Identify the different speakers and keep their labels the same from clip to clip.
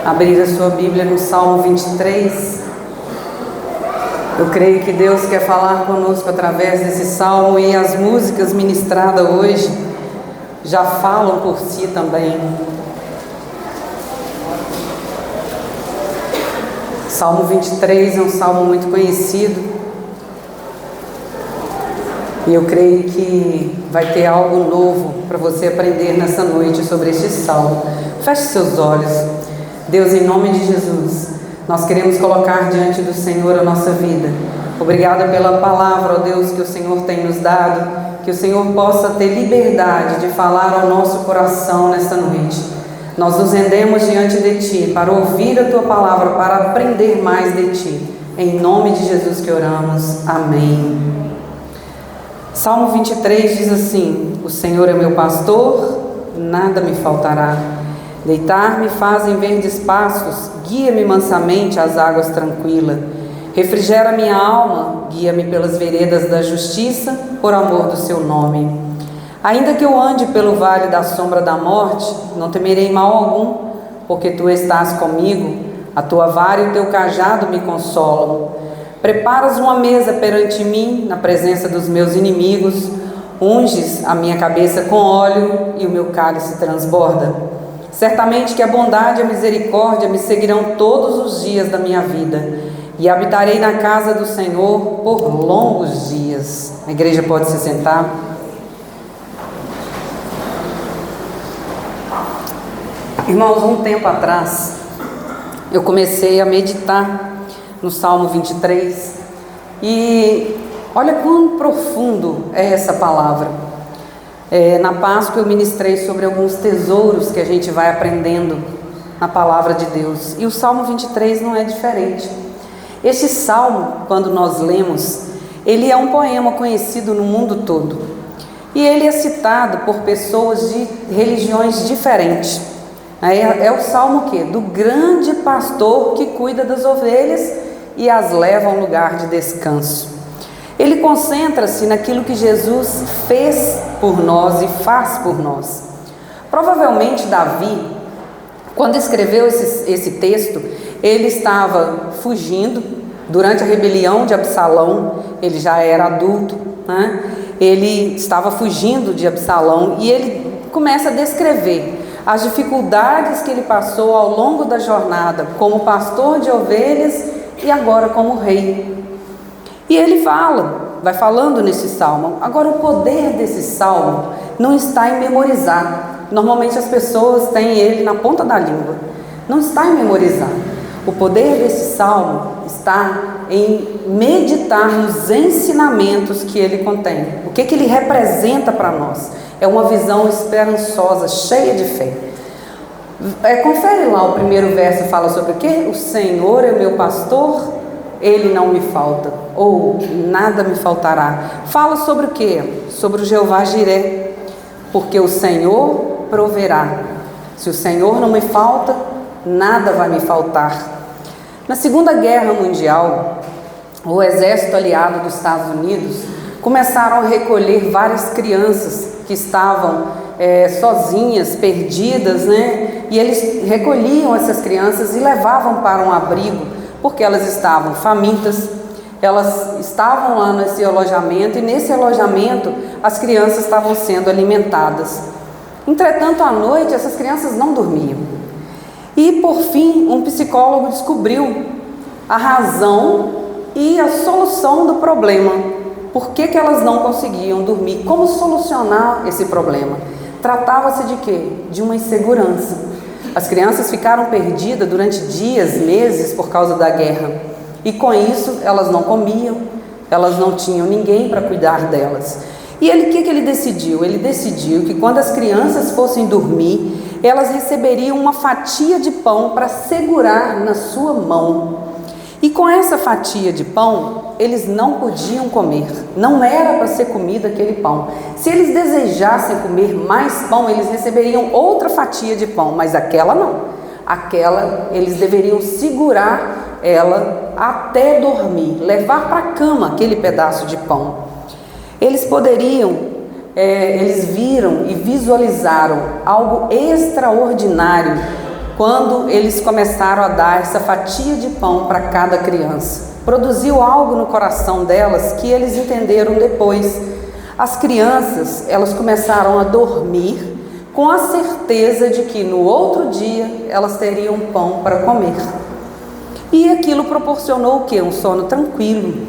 Speaker 1: abrir a sua Bíblia no Salmo 23. Eu creio que Deus quer falar conosco através desse salmo, e as músicas ministradas hoje já falam por si também. Salmo 23 é um salmo muito conhecido, e eu creio que vai ter algo novo para você aprender nessa noite sobre este salmo. Feche seus olhos. Deus, em nome de Jesus, nós queremos colocar diante do Senhor a nossa vida. Obrigada pela palavra, ó Deus, que o Senhor tem nos dado, que o Senhor possa ter liberdade de falar ao nosso coração nesta noite. Nós nos rendemos diante de Ti para ouvir a Tua palavra, para aprender mais de Ti. Em nome de Jesus que oramos. Amém. Salmo 23 diz assim: O Senhor é meu pastor, nada me faltará. Deitar-me faz em verdes pastos, guia-me mansamente às águas tranquilas. Refrigera minha alma, guia-me pelas veredas da justiça, por amor do seu nome. Ainda que eu ande pelo vale da sombra da morte, não temerei mal algum, porque tu estás comigo, a tua vara e o teu cajado me consolam. Preparas uma mesa perante mim, na presença dos meus inimigos, unges a minha cabeça com óleo e o meu cálice transborda. Certamente que a bondade e a misericórdia me seguirão todos os dias da minha vida, e habitarei na casa do Senhor por longos dias. A igreja pode se sentar. Irmãos, um tempo atrás, eu comecei a meditar no Salmo 23, e olha quão profundo é essa palavra. Na Páscoa eu ministrei sobre alguns tesouros que a gente vai aprendendo na palavra de Deus, e o Salmo 23 não é diferente. Este salmo, quando nós lemos, ele é um poema conhecido no mundo todo, e ele é citado por pessoas de religiões diferentes. É o salmo o quê? Do grande pastor que cuida das ovelhas e as leva a um lugar de descanso. Ele concentra-se naquilo que Jesus fez por nós e faz por nós. Provavelmente Davi, quando escreveu esse texto, ele estava fugindo durante a rebelião de Absalão. Ele já era adulto, né? Ele estava fugindo de Absalão, e ele começa a descrever as dificuldades que ele passou ao longo da jornada como pastor de ovelhas e agora como rei. E ele vai falando nesse salmo. Agora, o poder desse salmo não está em memorizar. Normalmente as pessoas têm ele na ponta da língua. Não está em memorizar. O poder desse salmo está em meditar nos ensinamentos que ele contém. O que ele representa para nós? É uma visão esperançosa, cheia de fé. Confere lá, o primeiro verso fala sobre o quê? O Senhor é meu pastor, ele não me falta, ou nada me faltará. Fala sobre o quê? Sobre o Jeová Jiré, porque o Senhor proverá. Se o Senhor não me falta, nada vai me faltar. Na Segunda Guerra Mundial, o exército aliado dos Estados Unidos começaram a recolher várias crianças que estavam sozinhas, perdidas, né? E eles recolhiam essas crianças e levavam para um abrigo, porque elas estavam famintas, elas estavam lá nesse alojamento, e nesse alojamento as crianças estavam sendo alimentadas. Entretanto, à noite, essas crianças não dormiam. E, por fim, um psicólogo descobriu a razão e a solução do problema. Por que elas não conseguiam dormir? Como solucionar esse problema? Tratava-se de quê? De uma insegurança. As crianças ficaram perdidas durante dias, meses, por causa da guerra. E com isso, elas não comiam, elas não tinham ninguém para cuidar delas. E o que ele decidiu? Ele decidiu que quando as crianças fossem dormir, elas receberiam uma fatia de pão para segurar na sua mão. E com essa fatia de pão, eles não podiam comer. Não era para ser comido aquele pão. Se eles desejassem comer mais pão, eles receberiam outra fatia de pão, mas aquela não. Aquela, eles deveriam segurar ela até dormir, levar para a cama aquele pedaço de pão. Eles eles viram e visualizaram algo extraordinário quando eles começaram a dar essa fatia de pão para cada criança. Produziu algo no coração delas que eles entenderam depois. As crianças, elas começaram a dormir com a certeza de que no outro dia elas teriam pão para comer. E aquilo proporcionou o quê? Um sono tranquilo,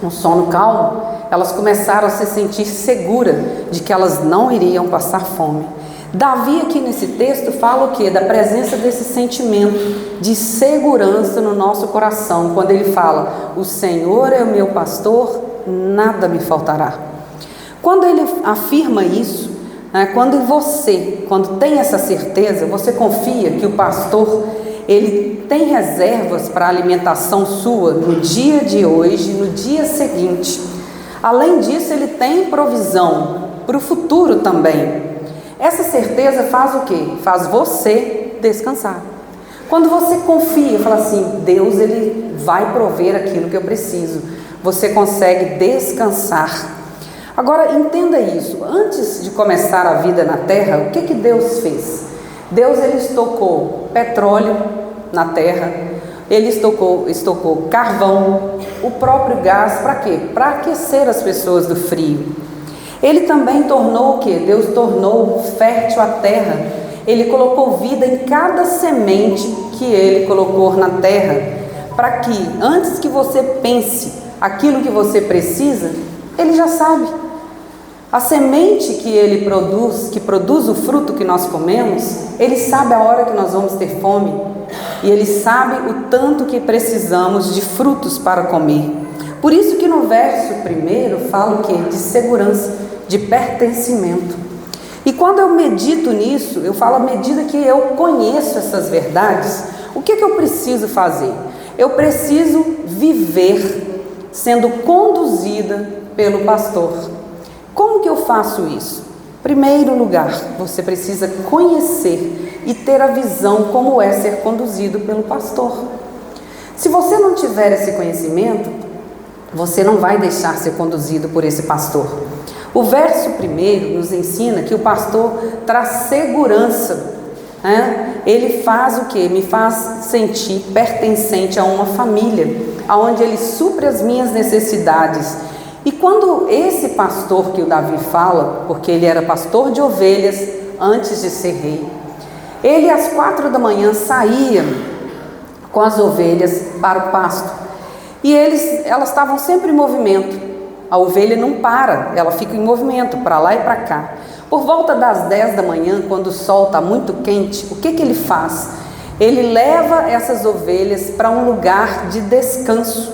Speaker 1: um sono calmo. Elas começaram a se sentir seguras de que elas não iriam passar fome. Davi aqui nesse texto fala o quê? Da presença desse sentimento de segurança no nosso coração, quando ele fala: o Senhor é o meu pastor, nada me faltará. Quando ele afirma isso, quando tem essa certeza, você confia que o pastor, ele tem reservas para a alimentação sua no dia de hoje, no dia seguinte. Além disso, ele tem provisão para o futuro também. Essa certeza faz o quê? Faz você descansar. Quando você confia, fala assim: Deus, ele vai prover aquilo que eu preciso, você consegue descansar. Agora entenda isso, antes de começar a vida na terra, o que Deus fez? Deus, ele estocou petróleo na terra, ele estocou carvão, o próprio gás, para quê? Para aquecer as pessoas do frio. Ele também tornou o quê? Deus tornou fértil a terra, ele colocou vida em cada semente que ele colocou na terra, para que antes que você pense aquilo que você precisa, ele já sabe. A semente que ele produz, que produz o fruto que nós comemos, ele sabe a hora que nós vamos ter fome, e ele sabe o tanto que precisamos de frutos para comer. Por isso que no verso 1 fala o quê? De segurança, de pertencimento. E quando eu medito nisso, eu falo, à medida que eu conheço essas verdades, o que eu preciso fazer? Eu preciso viver sendo conduzida pelo pastor. Como que eu faço isso? Em primeiro lugar, você precisa conhecer e ter a visão como é ser conduzido pelo pastor. Se você não tiver esse conhecimento, você não vai deixar ser conduzido por esse pastor. O verso 1 nos ensina que o pastor traz segurança, né? Ele faz o quê? Me faz sentir pertencente a uma família, onde ele supre as minhas necessidades. E quando esse pastor que o Davi fala, porque ele era pastor de ovelhas antes de ser rei, ele às 4 da manhã saía com as ovelhas para o pasto, e elas estavam sempre em movimento. A ovelha não para, ela fica em movimento para lá e para cá. Por volta das 10 da manhã, quando o sol está muito quente, o que ele faz? Ele leva essas ovelhas para um lugar de descanso,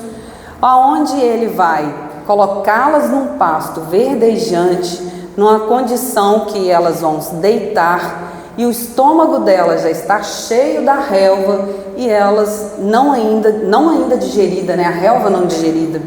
Speaker 1: aonde ele vai colocá-las num pasto verdejante, numa condição que elas vão se deitar, e o estômago delas já está cheio da relva, e elas não ainda digerida, né? A relva não digerida.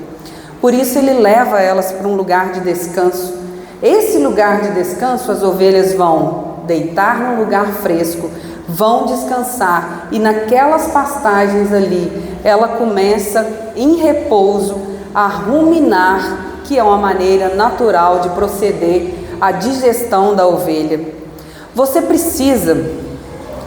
Speaker 1: Por isso ele leva elas para um lugar de descanso. Esse lugar de descanso, as ovelhas vão deitar num lugar fresco, vão descansar, e naquelas pastagens ali, ela começa em repouso a ruminar, que é uma maneira natural de proceder à digestão da ovelha. Você precisa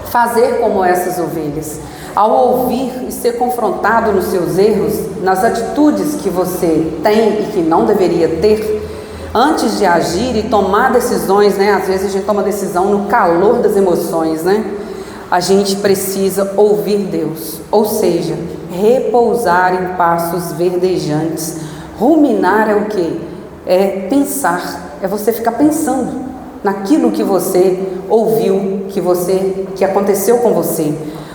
Speaker 1: fazer como essas ovelhas. Ao ouvir e ser confrontado nos seus erros, nas atitudes que você tem e que não deveria ter, antes de agir e tomar decisões, né? Às vezes a gente toma decisão no calor das emoções, né? A gente precisa ouvir Deus, ou seja, repousar em pastos verdejantes. Ruminar é o quê? É pensar, é você ficar pensando naquilo que você ouviu, que aconteceu com você.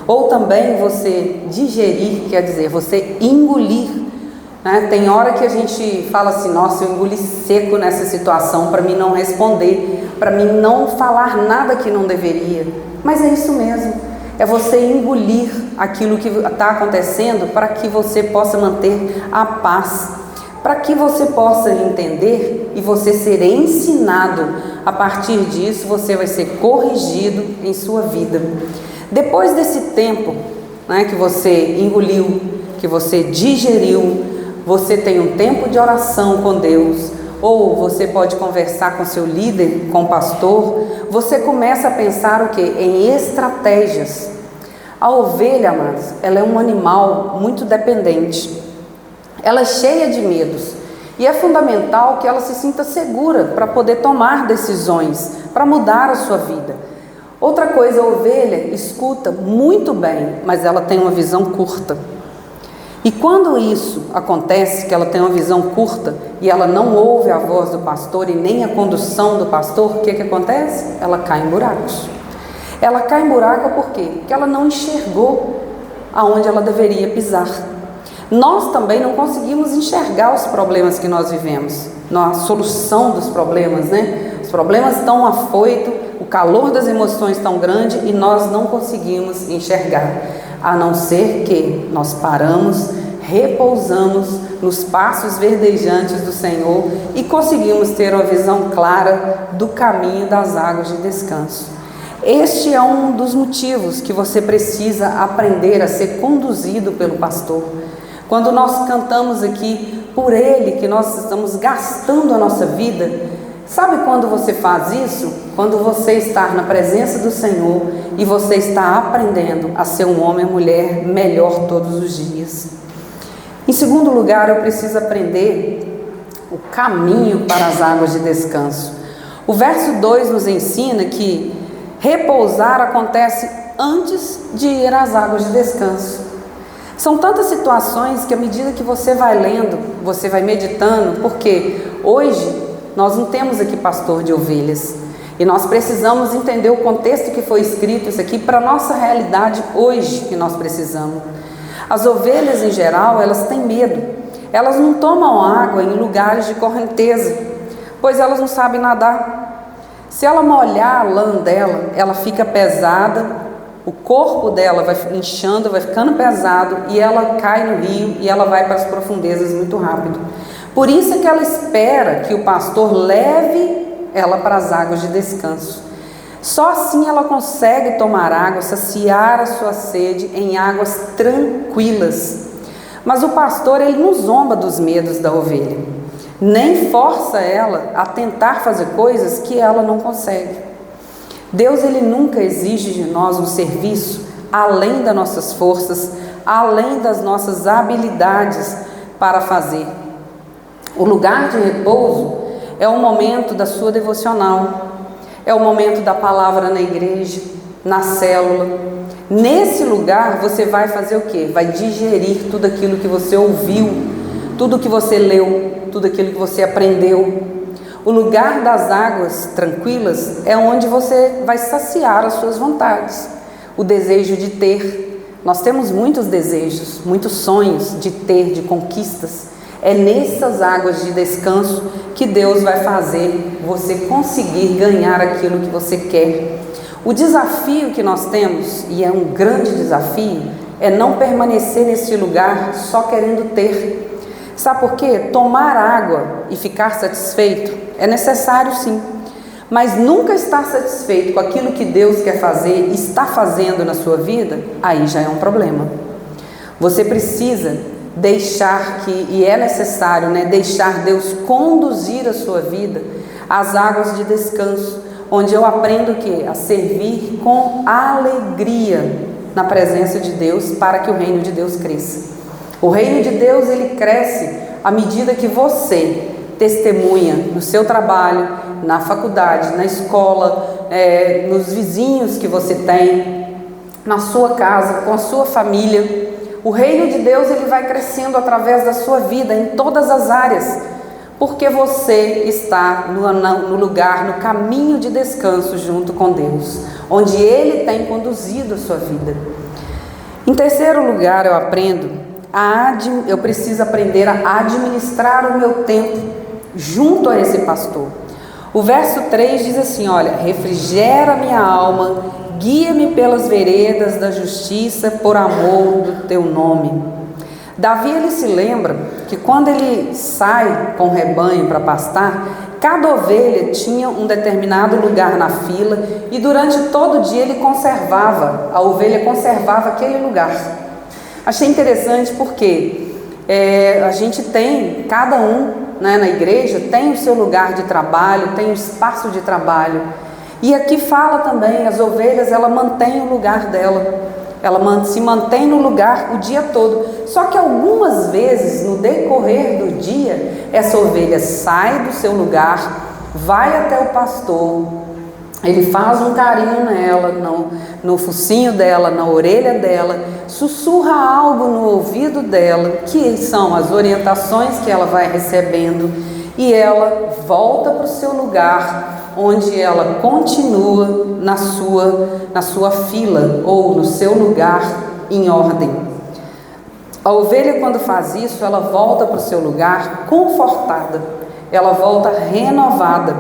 Speaker 1: Ou também você digerir, quer dizer, você engolir, né? Tem hora que a gente fala assim: nossa, eu engoli seco nessa situação para mim não responder, para mim não falar nada que não deveria. Mas é isso mesmo, é você engolir aquilo que está acontecendo para que você possa manter a paz, para que você possa entender e você ser ensinado. A partir disso você vai ser corrigido em sua vida. Depois desse tempo, né, que você engoliu, que você digeriu, você tem um tempo de oração com Deus, ou você pode conversar com seu líder, com o pastor. Você começa a pensar o quê? Em estratégias. A ovelha, amados, ela é um animal muito dependente. Ela é cheia de medos. E é fundamental que ela se sinta segura para poder tomar decisões, para mudar a sua vida. Outra coisa, a ovelha escuta muito bem, mas ela tem uma visão curta. E quando isso acontece, que ela tem uma visão curta e ela não ouve a voz do pastor e nem a condução do pastor, o que acontece? Ela cai em buracos. Ela cai em buraco por quê? Porque ela não enxergou aonde ela deveria pisar. Nós também não conseguimos enxergar os problemas que nós vivemos, na solução dos problemas, né? Os problemas estão afoitos, o calor das emoções tão grande e nós não conseguimos enxergar, a não ser que nós paramos, repousamos nos passos verdejantes do Senhor e conseguimos ter uma visão clara do caminho das águas de descanso. Este é um dos motivos que você precisa aprender a ser conduzido pelo pastor. Quando nós cantamos aqui por Ele, que nós estamos gastando a nossa vida, sabe quando você faz isso? Quando você está na presença do Senhor e você está aprendendo a ser um homem ou mulher melhor todos os dias. Em segundo lugar, eu preciso aprender o caminho para as águas de descanso. O verso 2 nos ensina que repousar acontece antes de ir às águas de descanso. São tantas situações que à medida que você vai lendo, você vai meditando, porque hoje nós não temos aqui pastor de ovelhas e nós precisamos entender o contexto que foi escrito isso aqui para a nossa realidade hoje que nós precisamos. As ovelhas em geral, elas têm medo, elas não tomam água em lugares de correnteza, pois elas não sabem nadar. Se ela molhar a lã dela, ela fica pesada, o corpo dela vai inchando, vai ficando pesado e ela cai no rio e ela vai para as profundezas muito rápido. Por isso é que ela espera que o pastor leve ela para as águas de descanso. Só assim ela consegue tomar água, saciar a sua sede em águas tranquilas. Mas o pastor, ele não zomba dos medos da ovelha, nem força ela a tentar fazer coisas que ela não consegue. Deus, ele nunca exige de nós um serviço além das nossas forças, além das nossas habilidades para fazer. O lugar de repouso é o momento da sua devocional, é o momento da palavra na igreja, na célula. Nesse lugar você vai fazer o quê? Vai digerir tudo aquilo que você ouviu, tudo que você leu, tudo aquilo que você aprendeu. O lugar das águas tranquilas é onde você vai saciar as suas vontades, o desejo de ter. Nós temos muitos desejos, muitos sonhos de ter, de conquistas. É nessas águas de descanso que Deus vai fazer você conseguir ganhar aquilo que você quer. O desafio que nós temos, e é um grande desafio, é não permanecer nesse lugar só querendo ter. Sabe por quê? Tomar água e ficar satisfeito é necessário sim, mas nunca estar satisfeito com aquilo que Deus quer fazer, está fazendo na sua vida, aí já é um problema. Você precisa deixar e é necessário, deixar Deus conduzir a sua vida às águas de descanso, onde eu aprendo o quê? A servir com alegria na presença de Deus, para que o reino de Deus cresça. O reino de Deus, ele cresce à medida que você testemunha no seu trabalho, na faculdade, na escola, nos vizinhos que você tem, na sua casa, com a sua família. O reino de Deus, ele vai crescendo através da sua vida em todas as áreas, porque você está no lugar, no caminho de descanso junto com Deus, onde Ele tem conduzido a sua vida. Em terceiro lugar, eu preciso aprender a administrar o meu tempo junto a esse pastor. O verso 3 diz assim, olha, refrigera minha alma, guia-me pelas veredas da justiça por amor do teu nome. Davi, ele se lembra que quando ele sai com o rebanho para pastar, cada ovelha tinha um determinado lugar na fila e durante todo o dia a ovelha conservava aquele lugar. Achei interessante porque a gente tem, cada um na igreja tem o seu lugar de trabalho, tem o espaço de trabalho. E aqui fala também, as ovelhas, ela mantém o lugar dela. ela se mantém no lugar o dia todo. Só que algumas vezes, no decorrer do dia, essa ovelha sai do seu lugar, vai até o pastor, ele faz um carinho nela, no focinho dela, na orelha dela, sussurra algo no ouvido dela, que são as orientações que ela vai recebendo, e ela volta para o seu lugar, onde ela continua na sua fila, ou no seu lugar em ordem. A ovelha, quando faz isso, ela volta para o seu lugar confortada, ela volta renovada.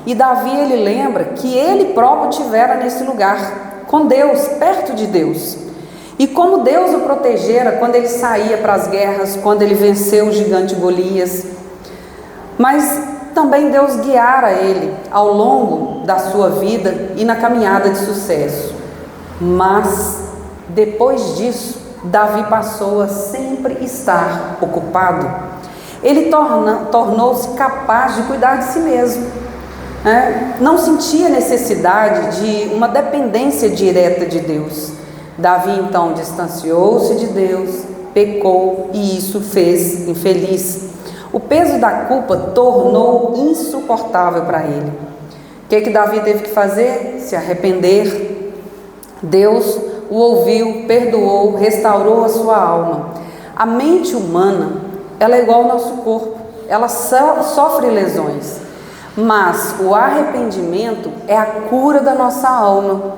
Speaker 1: E Davi, ele lembra que ele próprio tivera nesse lugar, com Deus, perto de Deus. E como Deus o protegera quando ele saía para as guerras, quando ele venceu o gigante Golias. Mas também Deus guiara ele ao longo da sua vida e na caminhada de sucesso. Mas depois disso, Davi passou a sempre estar ocupado. Ele tornou-se capaz de cuidar de si mesmo. Não sentia necessidade de uma dependência direta de Deus. Davi então distanciou-se de Deus, pecou e isso fez infeliz. O peso da culpa tornou insuportável para ele. O que Davi teve que fazer? Se arrepender. Deus o ouviu, perdoou, restaurou a sua alma. A mente humana, ela é igual ao nosso corpo, ela sofre lesões, mas o arrependimento é a cura da nossa alma,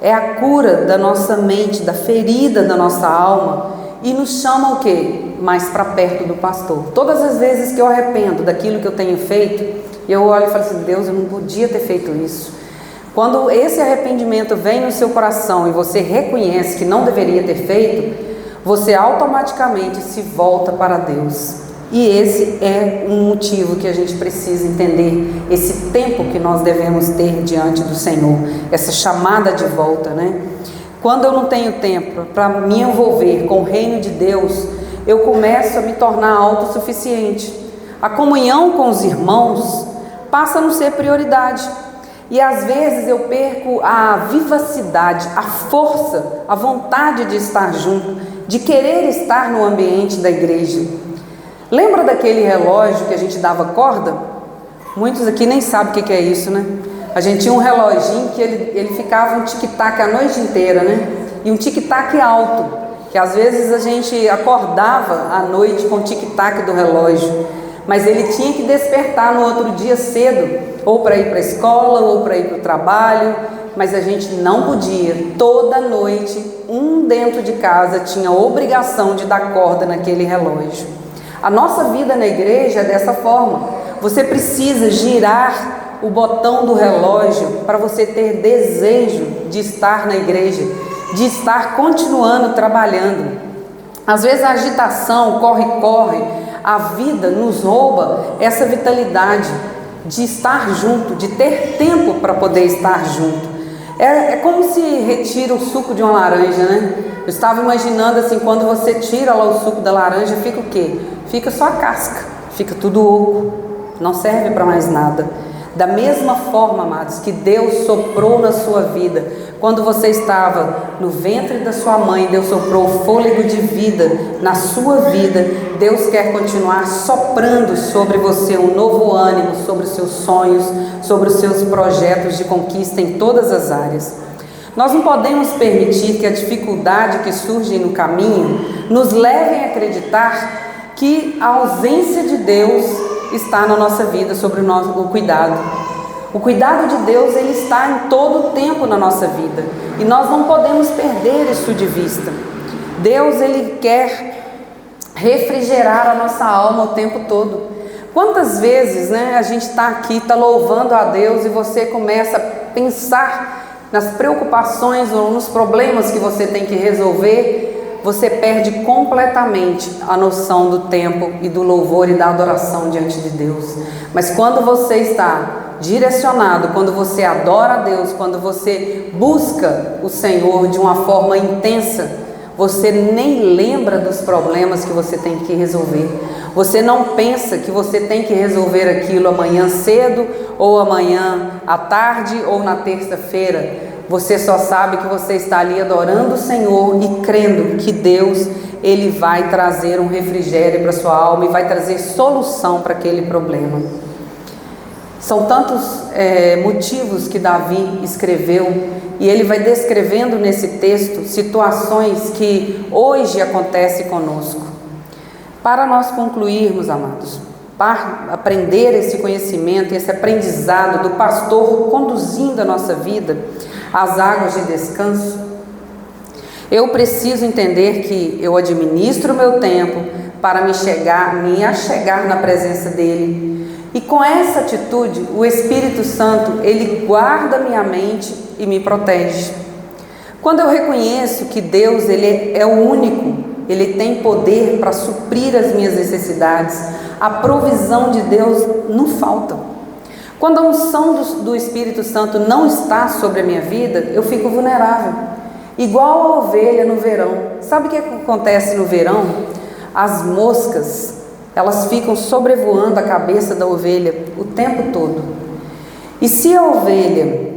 Speaker 1: é a cura da nossa mente, da ferida da nossa alma, e nos chama o quê? Mais para perto do pastor. Todas as vezes que eu arrependo daquilo que eu tenho feito, eu olho e falo assim: Deus, eu não podia ter feito isso. Quando esse arrependimento vem no seu coração e você reconhece que não deveria ter feito, você automaticamente se volta para Deus. E esse é um motivo que a gente precisa entender, esse tempo que nós devemos ter diante do Senhor, essa chamada de volta, né? Quando eu não tenho tempo para me envolver com o reino de Deus, eu começo a me tornar autossuficiente. A comunhão com os irmãos passa a não ser prioridade. E às vezes eu perco a vivacidade, a força, a vontade de estar junto, de querer estar no ambiente da igreja. Lembra daquele relógio que a gente dava corda? Muitos aqui nem sabem o que é isso, né? A gente tinha um reloginho que ele ficava um tic-tac a noite inteira, né? E um tic-tac alto, que às vezes a gente acordava à noite com o tic-tac do relógio, mas ele tinha que despertar no outro dia cedo, ou para ir para a escola, ou para ir para o trabalho, mas a gente não podia. Toda noite, um dentro de casa tinha a obrigação de dar corda naquele relógio. A nossa vida na igreja é dessa forma. Você precisa girar o botão do relógio para você ter desejo de estar na igreja, de estar continuando trabalhando. Às vezes a agitação, corre, a vida nos rouba essa vitalidade de estar junto, de ter tempo para poder estar junto. É como se retira o suco de uma laranja, né? Eu estava imaginando assim, quando você tira lá o suco da laranja, fica o quê? Fica só a casca, fica tudo oco, não serve para mais nada. Da mesma forma, amados, que Deus soprou na sua vida, quando você estava no ventre da sua mãe, Deus soprou o fôlego de vida na sua vida. Deus quer continuar soprando sobre você um novo ânimo, sobre os seus sonhos, sobre os seus projetos de conquista em todas as áreas. Nós não podemos permitir que a dificuldade que surge no caminho nos leve a acreditar que a ausência de Deus está na nossa vida, sobre o cuidado. O cuidado de Deus, ele está em todo o tempo na nossa vida, e nós não podemos perder isso de vista. Deus, ele quer refrigerar a nossa alma o tempo todo. Quantas vezes, né, a gente está aqui, está louvando a Deus, e você começa a pensar nas preocupações ou nos problemas que você tem que resolver, você perde completamente a noção do tempo e do louvor e da adoração diante de Deus. Mas quando você está direcionado, quando você adora a Deus, quando você busca o Senhor de uma forma intensa, você nem lembra dos problemas que você tem que resolver. Você não pensa que você tem que resolver aquilo amanhã cedo, ou amanhã à tarde, ou na terça-feira. Você só sabe que você está ali adorando o Senhor e crendo que Deus, Ele vai trazer um refrigério para a sua alma e vai trazer solução para aquele problema. São tantos motivos que Davi escreveu, e ele vai descrevendo nesse texto situações que hoje acontecem conosco. Para nós concluirmos, amados, para aprender esse conhecimento, esse aprendizado do pastor conduzindo a nossa vida às águas de descanso, eu preciso entender que eu administro o meu tempo para me achegar na presença dele. E com essa atitude, o Espírito Santo, ele guarda minha mente e me protege. Quando eu reconheço que Deus, ele é o único, ele tem poder para suprir as minhas necessidades, a provisão de Deus não falta. Quando a unção do Espírito Santo não está sobre a minha vida, eu fico vulnerável, igual a ovelha no verão. Sabe o que acontece no verão? As moscas, elas ficam sobrevoando a cabeça da ovelha o tempo todo. E se a ovelha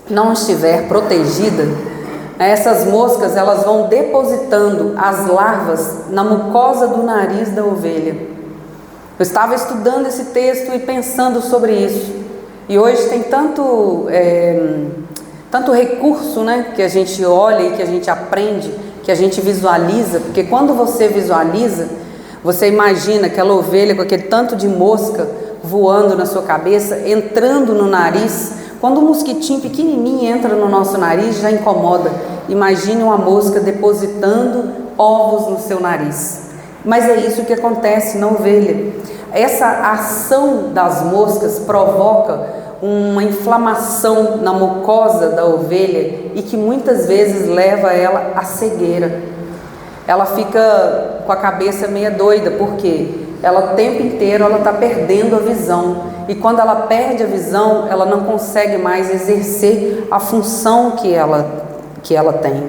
Speaker 1: não estiver protegida, essas moscas, elas vão depositando as larvas na mucosa do nariz da ovelha. Eu estava estudando esse texto e pensando sobre isso. E hoje tem tanto recurso, né, que a gente olha e que a gente aprende, que a gente visualiza, porque quando você visualiza, você imagina aquela ovelha com aquele tanto de mosca voando na sua cabeça, entrando no nariz. Quando um mosquitinho pequenininho entra no nosso nariz, já incomoda. Imagine uma mosca depositando ovos no seu nariz. Mas é isso que acontece na ovelha. Essa ação das moscas provoca uma inflamação na mucosa da ovelha e que muitas vezes leva ela à cegueira. Ela fica com a cabeça meio doida, porque ela o tempo inteiro ela está perdendo a visão. E quando ela perde a visão, ela não consegue mais exercer a função que ela tem.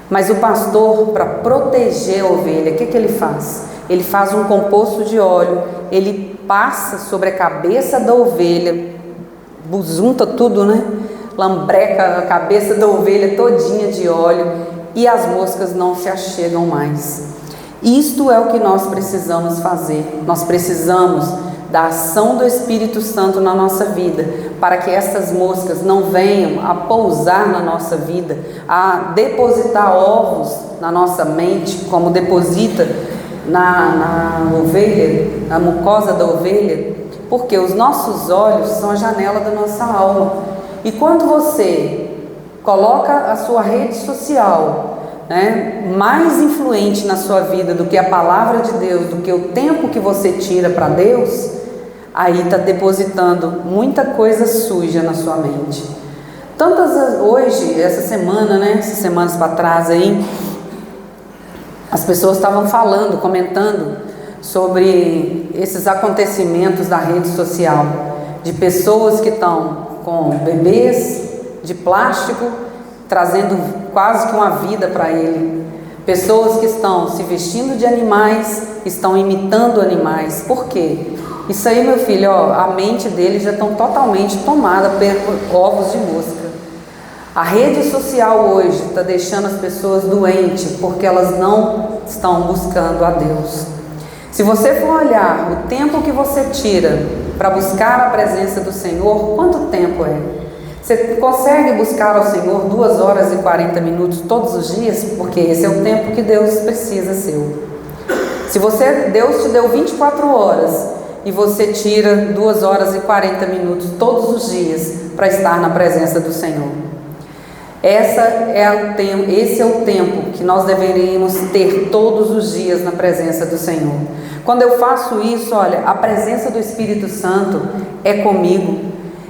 Speaker 1: Mas o pastor, para proteger a ovelha, o que ele faz? Ele faz um composto de óleo, ele passa sobre a cabeça da ovelha, junta tudo, né? Lambreca a cabeça da ovelha todinha de óleo, e as moscas não se achegam mais. Isto é o que nós precisamos fazer. Nós precisamos da ação do Espírito Santo na nossa vida, para que essas moscas não venham a pousar na nossa vida, a depositar ovos na nossa mente, como deposita na ovelha, na mucosa da ovelha, porque os nossos olhos são a janela da nossa alma. E quando você coloca a sua rede social, mais influente na sua vida do que a palavra de Deus, do que o tempo que você tira para Deus, aí está depositando muita coisa suja na sua mente. Hoje, essa semana, essas semanas para trás aí, as pessoas estavam falando, comentando sobre esses acontecimentos da rede social, de pessoas que estão com bebês de plástico, trazendo quase que uma vida para ele. Pessoas que estão se vestindo de animais, estão imitando animais. Por quê? Isso aí, meu filho, a mente deles já estão totalmente tomada por ovos de mosca. A rede social hoje está deixando as pessoas doentes, porque elas não estão buscando a Deus. Se você for olhar o tempo que você tira para buscar a presença do Senhor, quanto tempo é? Você consegue buscar ao Senhor 2 horas e 40 minutos todos os dias? Porque esse é o tempo que Deus precisa seu. Se Deus te deu 24 horas e você tira 2 horas e 40 minutos todos os dias para estar na presença do Senhor, esse é o tempo que nós deveríamos ter todos os dias na presença do Senhor. Quando eu faço isso, olha, a presença do Espírito Santo é comigo.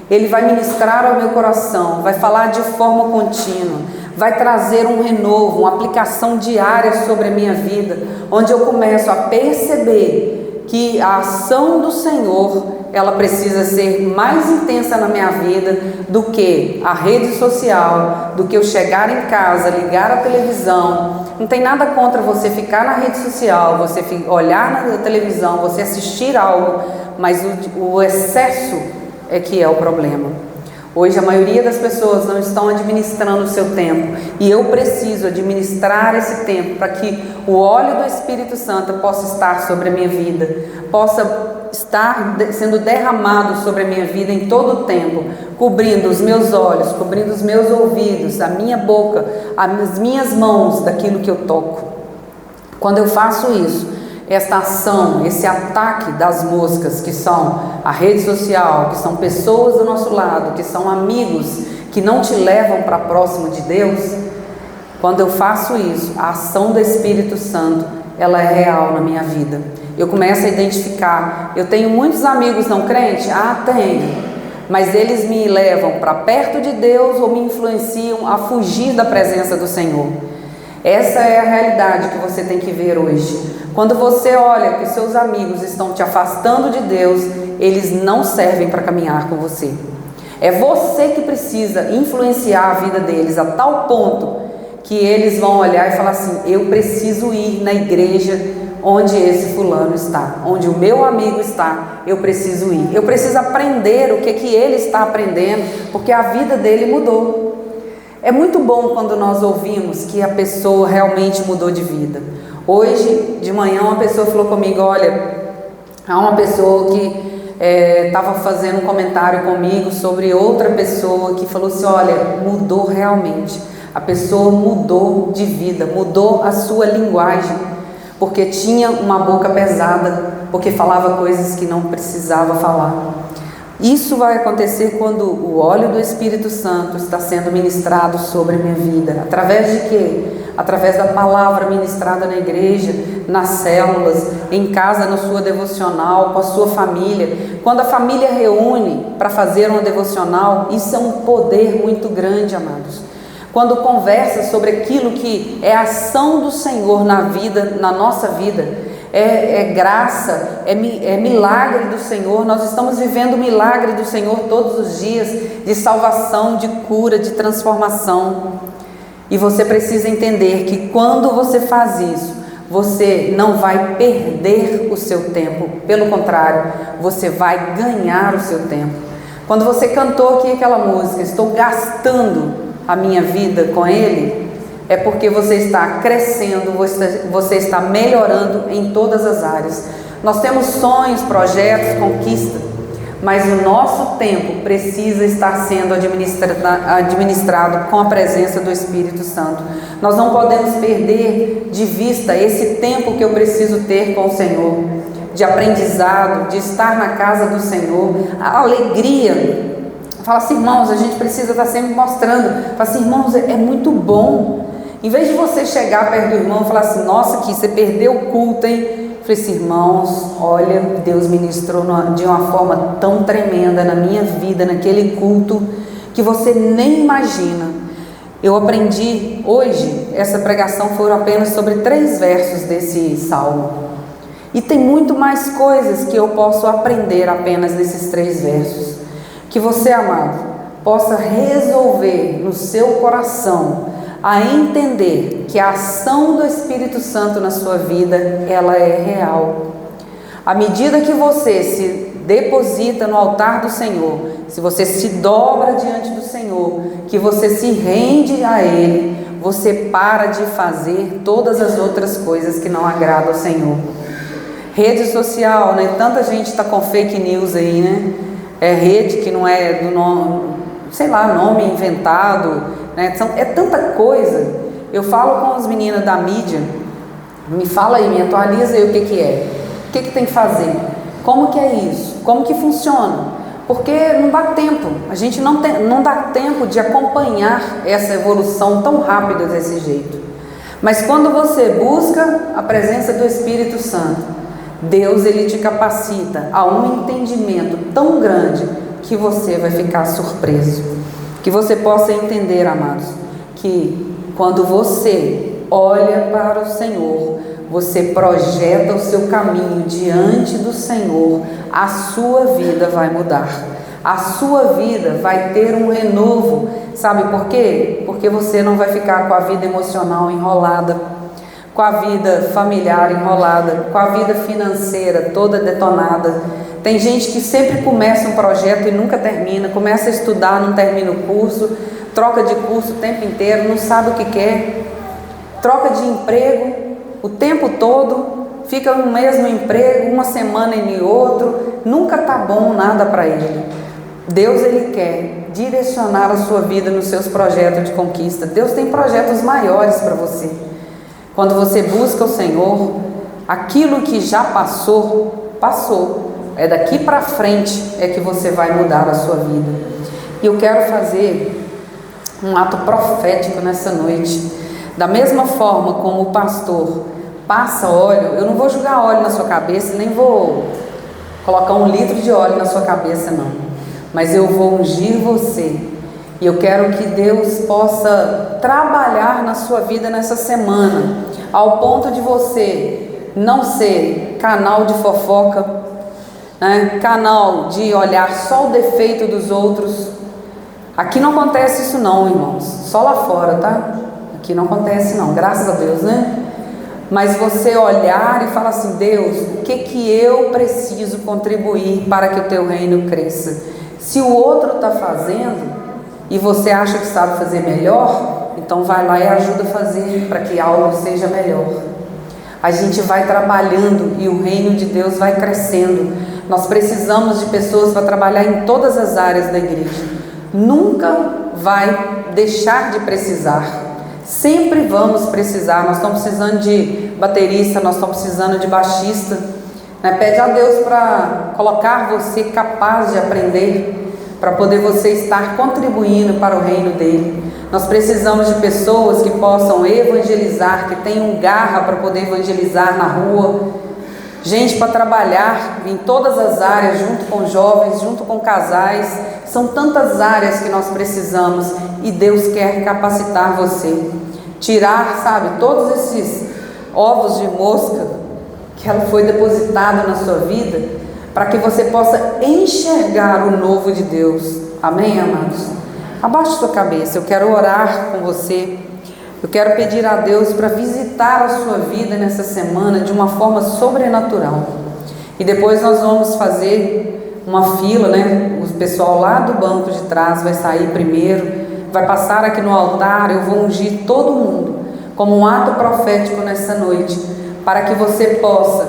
Speaker 1: Ele vai ministrar ao meu coração, vai falar de forma contínua, vai trazer um renovo, uma aplicação diária sobre a minha vida, onde eu começo a perceber que a ação do Senhor, ela precisa ser mais intensa na minha vida do que a rede social, do que eu chegar em casa, ligar a televisão. Não tem nada contra você ficar na rede social, você olhar na televisão, você assistir algo, mas o excesso é que é o problema. Hoje a maioria das pessoas não estão administrando o seu tempo, e eu preciso administrar esse tempo para que o óleo do Espírito Santo possa estar sobre a minha vida, possa estar sendo derramado sobre a minha vida em todo o tempo, cobrindo os meus olhos, cobrindo os meus ouvidos, a minha boca, as minhas mãos daquilo que eu toco. Quando eu faço isso, esta ação, esse ataque das moscas, que são a rede social, que são pessoas do nosso lado, que são amigos que não te levam para próximo de Deus, quando eu faço isso, a ação do Espírito Santo, ela é real na minha vida. Eu começo a identificar, eu tenho muitos amigos não crentes? Ah, tenho, mas eles me levam para perto de Deus ou me influenciam a fugir da presença do Senhor. Essa é a realidade que você tem que ver hoje. Quando você olha que seus amigos estão te afastando de Deus, eles não servem para caminhar com você. É você que precisa influenciar a vida deles a tal ponto que eles vão olhar e falar assim: eu preciso ir na igreja onde esse fulano está, onde o meu amigo está, eu preciso ir. Eu preciso aprender o que ele está aprendendo, porque a vida dele mudou. É muito bom quando nós ouvimos que a pessoa realmente mudou de vida. Hoje de manhã uma pessoa falou comigo: olha, há uma pessoa que estava fazendo um comentário comigo sobre outra pessoa que falou assim: olha, mudou realmente, a pessoa mudou de vida, mudou a sua linguagem, porque tinha uma boca pesada, porque falava coisas que não precisava falar. Isso vai acontecer quando o óleo do Espírito Santo está sendo ministrado sobre a minha vida. Através de quê? Através da palavra ministrada na igreja, nas células, em casa, na sua devocional, com a sua família. Quando a família reúne para fazer uma devocional, isso é um poder muito grande, amados. Quando conversa sobre aquilo que é a ação do Senhor na vida, na nossa vida, é graça, é milagre do Senhor. Nós estamos vivendo o milagre do Senhor todos os dias, de salvação, de cura, de transformação. E você precisa entender que quando você faz isso, você não vai perder o seu tempo, pelo contrário, você vai ganhar o seu tempo. Quando você cantou aqui aquela música, estou gastando a minha vida com Ele, é porque você está crescendo, você está melhorando em todas as áreas. Nós temos sonhos, projetos, conquistas, mas o nosso tempo precisa estar sendo administrado com a presença do Espírito Santo. Nós não podemos perder de vista esse tempo que eu preciso ter com o Senhor, de aprendizado, de estar na casa do Senhor, a alegria. Fala assim: irmãos, a gente precisa estar sempre mostrando. Fala assim: irmãos, é muito bom. Em vez de você chegar perto do irmão e falar assim: nossa, que você perdeu o culto, hein? Eu falei assim: irmãos, olha, Deus ministrou de uma forma tão tremenda na minha vida, naquele culto, que você nem imagina. Eu aprendi hoje, essa pregação foram apenas sobre 3 versos desse salmo. E tem muito mais coisas que eu posso aprender apenas nesses 3 versos. Que você, amado, possa resolver no seu coração a entender que a ação do Espírito Santo na sua vida, ela é real. À medida que você se deposita no altar do Senhor, se você se dobra diante do Senhor, que você se rende a Ele, você para de fazer todas as outras coisas que não agradam ao Senhor. Rede social, né? Tanta gente está com fake news aí, né? É rede que não é do nome, sei lá, nome inventado, né? É tanta coisa. Eu falo com as meninas da mídia: me fala aí, me atualiza aí o que é, o que tem que fazer, como que é isso, como que funciona, porque não dá tempo, a gente não dá tempo de acompanhar essa evolução tão rápida desse jeito. Mas quando você busca a presença do Espírito Santo, Deus, Ele te capacita a um entendimento tão grande que você vai ficar surpreso. Que você possa entender, amados, que quando você olha para o Senhor, você projeta o seu caminho diante do Senhor, a sua vida vai mudar. A sua vida vai ter um renovo. Sabe por quê? Porque você não vai ficar com a vida emocional enrolada, com a vida familiar enrolada, com a vida financeira toda detonada. Tem gente que sempre começa um projeto e nunca termina, começa a estudar, não termina o curso, troca de curso o tempo inteiro, não sabe o que quer, troca de emprego o tempo todo, fica no mesmo emprego, uma semana em outro, nunca tá bom nada para ele. Deus, Ele quer direcionar a sua vida nos seus projetos de conquista. Deus tem projetos maiores para você. Quando você busca o Senhor, aquilo que já passou, passou. É daqui para frente é que você vai mudar a sua vida. E eu quero fazer um ato profético nessa noite. Da mesma forma como o pastor passa óleo, eu não vou jogar óleo na sua cabeça, nem vou colocar 1 litro de óleo na sua cabeça, não. Mas eu vou ungir você. E eu quero que Deus possa trabalhar na sua vida nessa semana, ao ponto de você não ser canal de fofoca, né? Canal de olhar só o defeito dos outros. Aqui não acontece isso não, irmãos, só lá fora, tá? Aqui não acontece não, graças a Deus, né? Mas você olhar e falar assim: Deus, o que eu preciso contribuir para que o teu reino cresça? Se o outro está fazendo e você acha que sabe fazer melhor, então vai lá e ajuda a fazer para que algo seja melhor. A gente vai trabalhando e o reino de Deus vai crescendo. Nós precisamos de pessoas para trabalhar em todas as áreas da igreja. Nunca vai deixar de precisar. Sempre vamos precisar. Nós estamos precisando de baterista, nós estamos precisando de baixista. Pede a Deus para colocar você capaz de aprender, para poder você estar contribuindo para o reino dele. Nós precisamos de pessoas que possam evangelizar, que tenham garra para poder evangelizar na rua, gente para trabalhar em todas as áreas, junto com jovens, junto com casais. São tantas áreas que nós precisamos e Deus quer capacitar você, tirar, sabe, todos esses ovos de mosca que ela foi depositada na sua vida, para que você possa enxergar o novo de Deus. Amém, amados? Abaixe sua cabeça, eu quero orar com você. Eu quero pedir a Deus para visitar a sua vida nessa semana de uma forma sobrenatural. E depois nós vamos fazer uma fila, né? O pessoal lá do banco de trás vai sair primeiro, vai passar aqui no altar. Eu vou ungir todo mundo como um ato profético nessa noite, para que você possa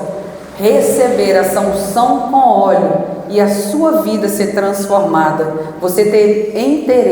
Speaker 1: receber essa unção com óleo e a sua vida ser transformada. Você ter interesse